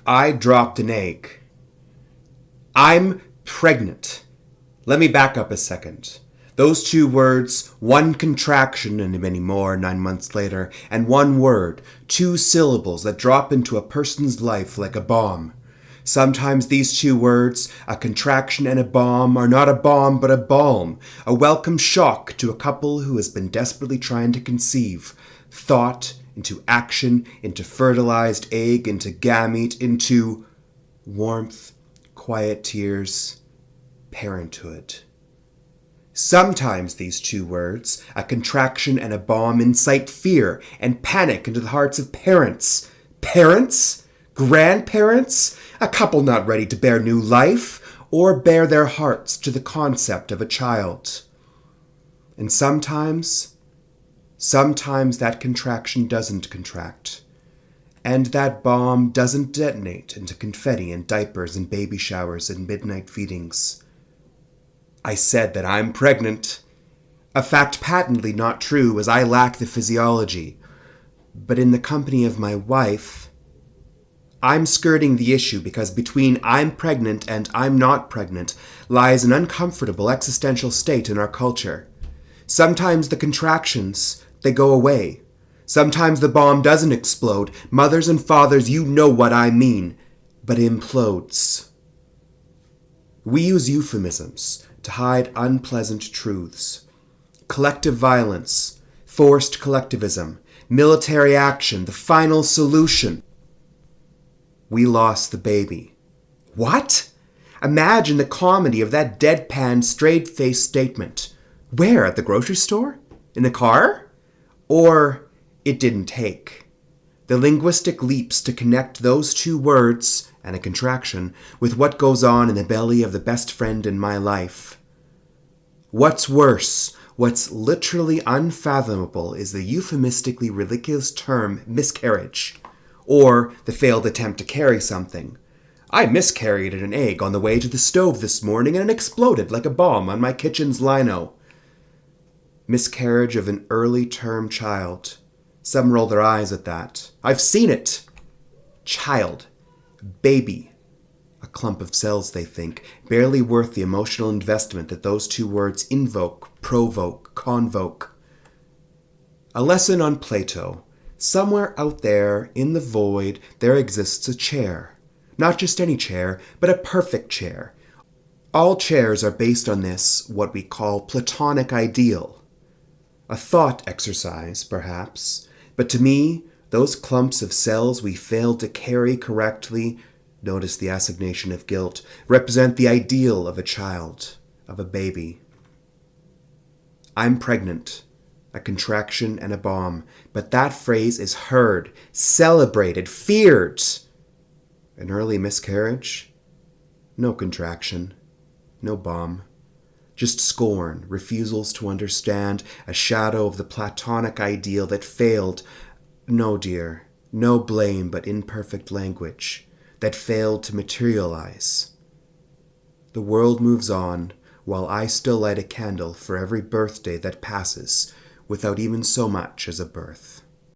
I dropped an egg. I'm pregnant. Let me back up a second. Those two words, one contraction and many more 9 months later, and one word, two syllables that drop into a person's life like a bomb. Sometimes these two words, a contraction and a bomb, are not a bomb but a balm, a welcome shock to a couple who has been desperately trying to conceive. Thought into action, into fertilized egg, into gamete, into warmth, quiet tears, parenthood. Sometimes these two words, a contraction and a bomb, incite fear and panic into the hearts of parents. Parents? Grandparents? A couple not ready to bear new life, or bare their hearts to the concept of a child. And sometimes that contraction doesn't contract. And that bomb doesn't detonate into confetti and diapers and baby showers and midnight feedings. I said that I'm pregnant. A fact patently not true, as I lack the physiology. But in the company of my wife, I'm skirting the issue because between I'm pregnant and I'm not pregnant lies an uncomfortable existential state in our culture. Sometimes the contractions, they go away. Sometimes the bomb doesn't explode. Mothers and fathers, you know what I mean, but implodes. We use euphemisms to hide unpleasant truths. Collective violence, forced collectivism, military action, the final solution. We lost the baby. What? Imagine the comedy of that deadpan, straight-faced statement. Where? At the grocery store? In the car? Or it didn't take. The linguistic leaps to connect those two words, and a contraction, with what goes on in the belly of the best friend in my life. What's worse, what's literally unfathomable is the euphemistically ridiculous term miscarriage, or the failed attempt to carry something. I miscarried an egg on the way to the stove this morning and it exploded like a bomb on my kitchen's lino. Miscarriage of an early-term child. Some roll their eyes at that. I've seen it. Child. Baby. A clump of cells, they think, barely worth the emotional investment that those two words invoke, provoke, convoke. A lesson on Plato. Somewhere out there, in the void, there exists a chair. Not just any chair, but a perfect chair. All chairs are based on this, what we call Platonic Ideal. A thought exercise, perhaps, but to me, those clumps of cells we failed to carry correctly, notice the assignation of guilt, represent the ideal of a child, of a baby. I'm pregnant. A contraction and a bomb, but that phrase is heard, celebrated, feared. An early miscarriage? No contraction, no bomb. Just scorn, refusals to understand, a shadow of the Platonic ideal that failed. No, dear, no blame but imperfect language, that failed to materialize. The world moves on, while I still light a candle for every birthday that passes, without even so much as a birth.